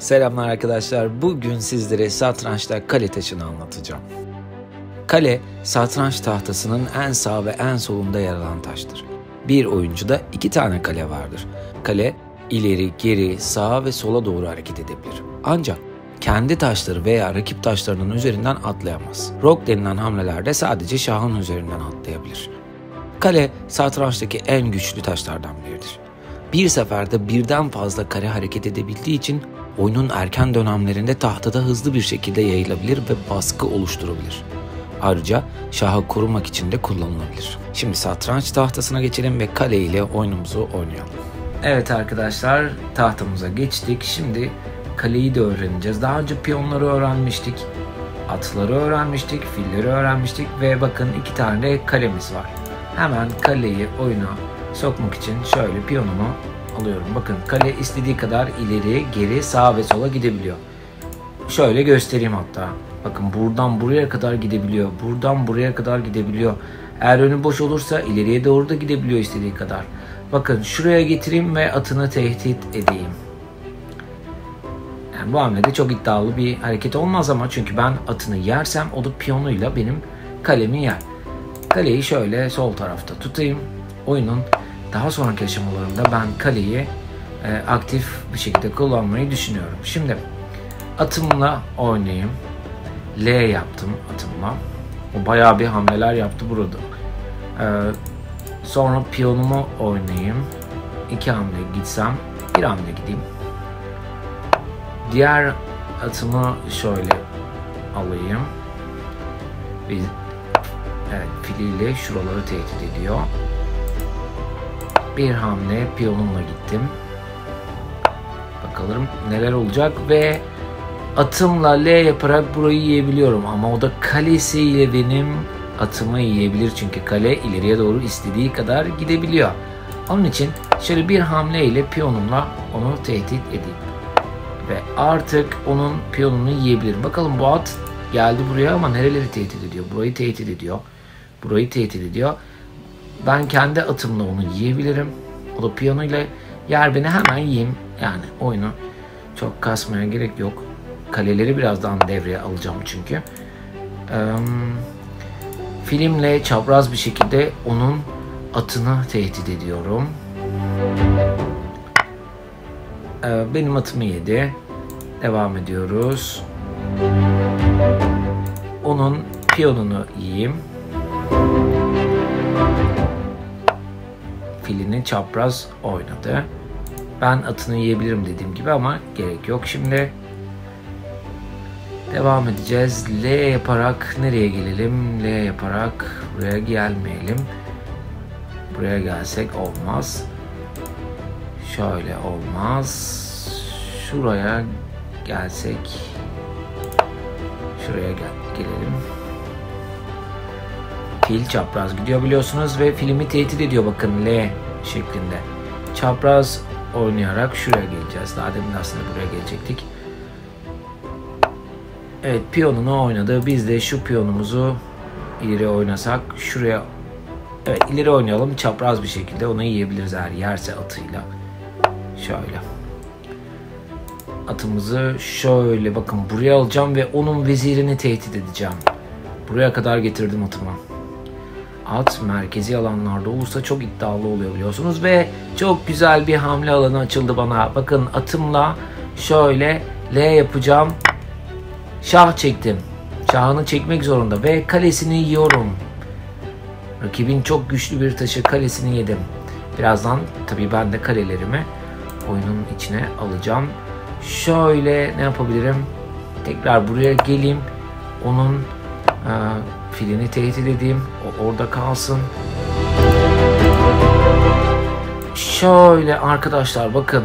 Selamlar arkadaşlar. Bugün sizlere satrançta kale taşını anlatacağım. Kale, satranç tahtasının en sağ ve en solunda yer alan taştır. Bir oyuncuda 2 tane kale vardır. Kale, ileri, geri, sağa ve sola doğru hareket edebilir. Ancak kendi taşları veya rakip taşlarının üzerinden atlayamaz. Rok denilen hamlelerde sadece şahın üzerinden atlayabilir. Kale, satrançtaki en güçlü taşlardan biridir. Bir seferde birden fazla kare hareket edebildiği için oyunun erken dönemlerinde tahtada hızlı bir şekilde yayılabilir ve baskı oluşturabilir. Ayrıca şahı korumak için de kullanılabilir. Şimdi satranç tahtasına geçelim ve kale ile oyunumuzu oynayalım. Evet arkadaşlar, tahtamıza geçtik. Şimdi kaleyi de öğreneceğiz. Daha önce piyonları öğrenmiştik, atları öğrenmiştik, filleri öğrenmiştik ve bakın 2 tane de kalemiz var. Hemen kaleyi oyuna sokmak için şöyle piyonumu alıyorum. Bakın kale istediği kadar ileri, geri, sağa ve sola gidebiliyor. Şöyle göstereyim hatta. Bakın buradan buraya kadar gidebiliyor. Buradan buraya kadar gidebiliyor. Eğer önü boş olursa ileriye doğru da gidebiliyor istediği kadar. Bakın şuraya getireyim ve atını tehdit edeyim. Yani bu hamlede çok iddialı bir hareket olmaz ama çünkü ben atını yersem o da piyonuyla benim kalemi yer. Kaleyi şöyle sol tarafta tutayım. Oyunun daha sonraki aşamalarında ben kaleyi aktif bir şekilde kullanmayı düşünüyorum. Şimdi atımla oynayayım. L yaptım atımla. O bayağı bir hamleler yaptı burada. Sonra piyonumu oynayayım. 2 hamle gitsem, 1 hamle gideyim. Diğer atımı şöyle alayım. Evet, filiyle şuraları tehdit ediyor. Bir hamle piyonumla gittim. Bakalım neler olacak ve atımla L yaparak burayı yiyebiliyorum ama o da kalesiyle benim atımı yiyebilir çünkü kale ileriye doğru istediği kadar gidebiliyor. Onun için şöyle bir hamle ile piyonumla onu tehdit edeyim ve artık onun piyonunu yiyebilirim. Bakalım bu at geldi buraya ama nereleri tehdit ediyor? Burayı tehdit ediyor. Burayı tehdit ediyor. Ben kendi atımla onu yiyebilirim. O da piyonuyla yer beni, hemen yiyeyim. Yani oyunu çok kasmaya gerek yok. Kaleleri birazdan devreye alacağım çünkü. Filimle çapraz bir şekilde onun atını tehdit ediyorum. Benim atımı yedi. Devam ediyoruz. Onun piyonunu yiyeyim. Filini çapraz oynadı. Ben atını yiyebilirim dediğim gibi ama gerek yok. Şimdi devam edeceğiz. L yaparak nereye gelelim? L yaparak buraya gelmeyelim. Buraya gelsek olmaz. Şöyle olmaz. Şuraya gelsek. Şuraya gelelim. Fil çapraz gidiyor biliyorsunuz ve filmi tehdit ediyor bakın L şeklinde. Çapraz oynayarak şuraya geleceğiz. Daha demin aslında buraya gelecektik. Evet, piyonunu oynadı. Biz de şu piyonumuzu ileri oynasak şuraya, evet ileri oynayalım, çapraz bir şekilde onu yiyebiliriz eğer yerse atıyla. Şöyle. Atımızı şöyle bakın buraya alacağım ve onun vezirini tehdit edeceğim. Buraya kadar getirdim atımı. At merkezi alanlarda olursa çok iddialı oluyor biliyorsunuz ve çok güzel bir hamle alanı açıldı bana. Bakın atımla şöyle L yapacağım. Şah çektim. Şahını çekmek zorunda ve kalesini yiyorum. Rakibin çok güçlü bir taşı, kalesini yedim. Birazdan tabii ben de kalelerimi oyunun içine alacağım. Şöyle ne yapabilirim? Tekrar buraya geleyim. Onun filini tehdit edeyim. O orada kalsın. Şöyle arkadaşlar bakın.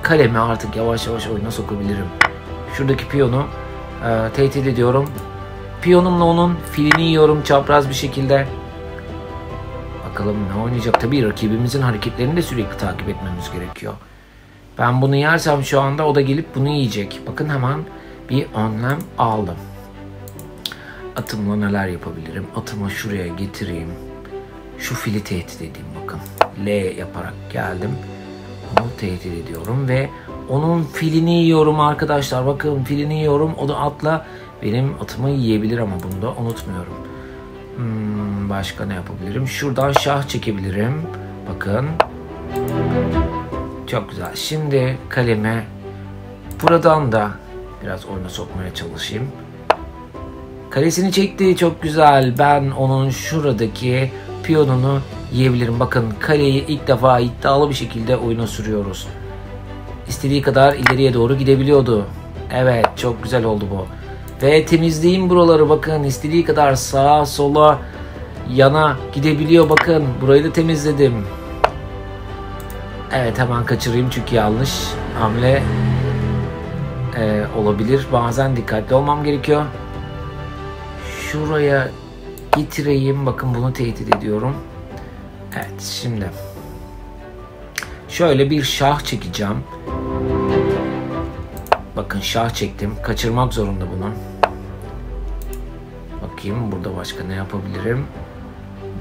Kalemi artık yavaş yavaş oyuna sokabilirim. Şuradaki piyonu tehdit ediyorum. Piyonumla onun filini yiyorum çapraz bir şekilde. Bakalım ne oynayacak. Tabii rakibimizin hareketlerini de sürekli takip etmemiz gerekiyor. Ben bunu yersem şu anda o da gelip bunu yiyecek. Bakın hemen bir önlem aldım. Atımla neler yapabilirim? Atımı şuraya getireyim. Şu fili tehdit edeyim bakın. L yaparak geldim. Onu tehdit ediyorum ve onun filini yiyorum arkadaşlar. Bakın filini yiyorum. O da atla benim atımı yiyebilir ama bunu da unutmuyorum. Başka ne yapabilirim? Şuradan şah çekebilirim. Bakın. Çok güzel. Şimdi kalemi buradan da biraz oyuna sokmaya çalışayım. Kalesini çekti. Çok güzel. Ben onun şuradaki piyonunu yiyebilirim. Bakın kaleyi ilk defa iddialı bir şekilde oyuna sürüyoruz. İstediği kadar ileriye doğru gidebiliyordu. Evet, çok güzel oldu bu. Ve temizleyeyim buraları, bakın istediği kadar sağa sola yana gidebiliyor. Bakın burayı da temizledim. Evet, hemen kaçırayım çünkü yanlış hamle olabilir. Bazen dikkatli olmam gerekiyor. Şuraya getireyim. Bakın bunu tehdit ediyorum. Evet, şimdi şöyle bir şah çekeceğim. Bakın şah çektim. Kaçırmak zorunda bunu. Bakayım burada başka ne yapabilirim.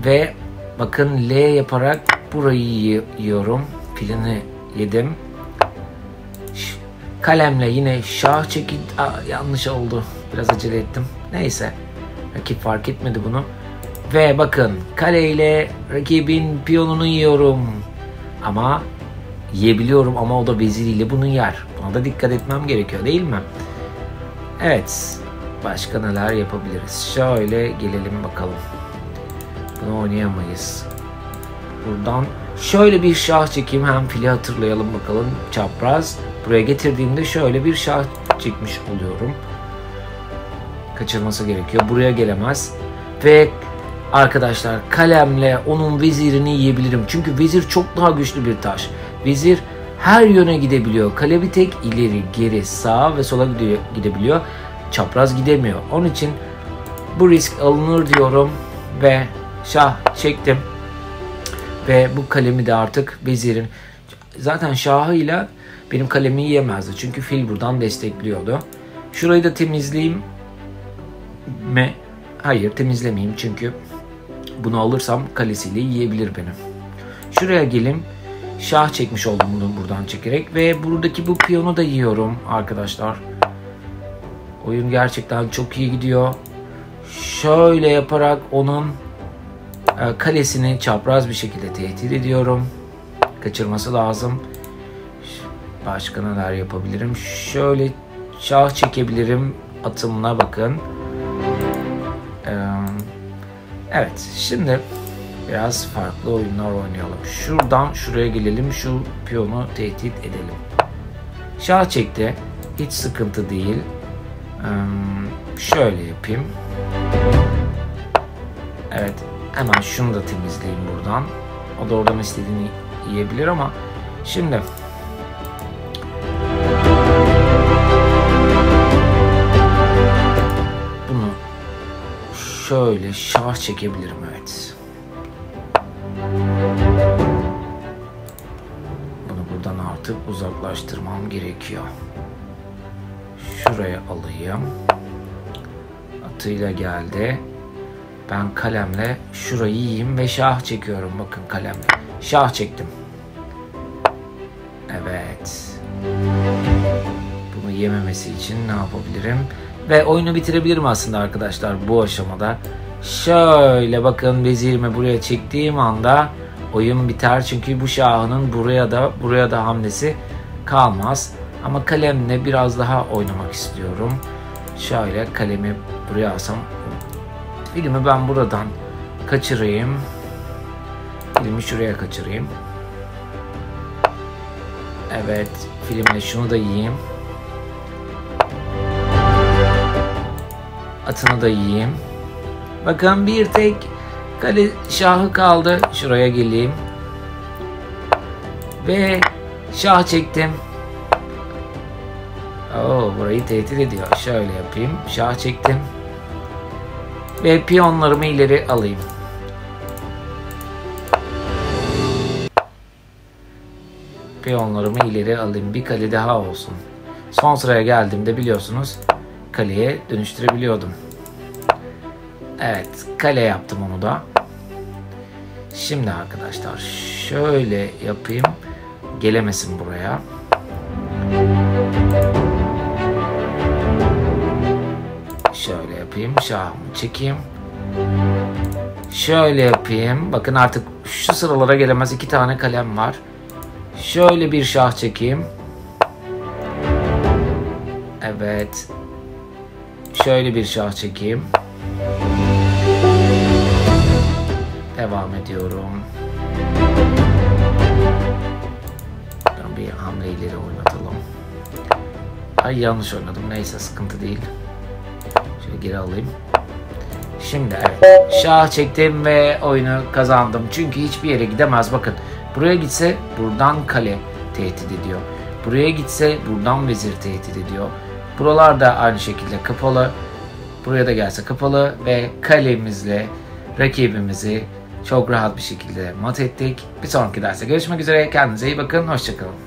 Ve bakın L yaparak burayı yiyorum. Filini yedim. Kalemle yine şah çekip yanlış oldu. Biraz acele ettim. Neyse. Rakip fark etmedi bunu. Ve bakın kaleyle rakibin piyonunu yiyorum. Ama yiyebiliyorum ama o da veziriyle bunu yer. Buna da dikkat etmem gerekiyor değil mi? Evet. Başka neler yapabiliriz? Şöyle gelelim bakalım. Bunu oynayamayız. Buradan şöyle bir şah çekeyim. Hem fili hatırlayalım bakalım. Çapraz. Buraya getirdiğimde şöyle bir şah çekmiş oluyorum. Kaçırması gerekiyor. Buraya gelemez. Ve arkadaşlar kalemle onun vezirini yiyebilirim. Çünkü vezir çok daha güçlü bir taş. Vezir her yöne gidebiliyor. Kale bir tek ileri, geri, sağa ve sola gidebiliyor. Çapraz gidemiyor. Onun için bu risk alınır diyorum ve şah çektim. Ve bu kalemi de artık vezirin zaten şahıyla benim kalemi yiyemezdi. Çünkü fil buradan destekliyordu. Şurayı da temizleyeyim mi? Hayır, temizlemeyeyim çünkü bunu alırsam kalesiyle yiyebilir beni. Şuraya gelin. Şah çekmiş oldum bunu buradan çekerek ve buradaki bu piyonu da yiyorum arkadaşlar. Oyun gerçekten çok iyi gidiyor. Şöyle yaparak onun kalesini çapraz bir şekilde tehdit ediyorum. Kaçırması lazım. Başka neler yapabilirim? Şöyle şah çekebilirim atımla, bakın. Evet, şimdi biraz farklı oyunlar oynayalım. Şuradan şuraya gelelim. Şu piyonu tehdit edelim. Şah çekti. Hiç sıkıntı değil. Şöyle yapayım. Evet. Hemen şunu da temizleyeyim buradan. O da oradan istediğini yiyebilir ama şimdi bunu şöyle şah çekebilirim. Evet. Bunu buradan artık uzaklaştırmam gerekiyor. Şuraya alayım. Atıyla geldi. Ben kalemle şurayı yiyeyim ve şah çekiyorum. Bakın kalemle. Şah çektim. Evet. Bunu yememesi için ne yapabilirim? Ve oyunu bitirebilirim aslında arkadaşlar bu aşamada. Şöyle bakın vezirimi buraya çektiğim anda oyun biter. Çünkü bu şahının buraya da hamlesi kalmaz. Ama kalemle biraz daha oynamak istiyorum. Şöyle kalemi buraya alsam. Filmi ben buradan kaçırayım. Filmi şuraya kaçırayım. Evet. Filmle şunu da yiyeyim. Atını da yiyeyim. Bakın bir tek kale şahı kaldı. Şuraya geleyim. Ve şah çektim. Burayı tehdit ediyor. Şöyle yapayım. Şah çektim. Ve piyonlarımı ileri alayım. Piyonlarımı ileri alayım. Bir kale daha olsun. Son sıraya geldiğimde biliyorsunuz kaleye dönüştürebiliyordum. Evet, kale yaptım onu da. Şimdi arkadaşlar şöyle yapayım. Gelemesin buraya. Şöyle yapayım. Şahımı çekeyim. Şöyle yapayım. Bakın artık şu sıralara gelemez 2 tane kalem var. Şöyle bir şah çekeyim. Evet. Şöyle bir şah çekeyim. Devam ediyorum. Bir hamle ileri oynatalım. Ay yanlış oynadım. Neyse sıkıntı değil. Şöyle geri alayım. Şimdi evet. Şah çektim ve oyunu kazandım. Çünkü hiçbir yere gidemez. Bakın buraya gitse buradan kale tehdit ediyor. Buraya gitse buradan vezir tehdit ediyor. Buralar da aynı şekilde kapalı. Buraya da gelse kapalı ve kalemizle rakibimizi çok rahat bir şekilde mat ettik. Bir sonraki derste görüşmek üzere. Kendinize iyi bakın. Hoşçakalın.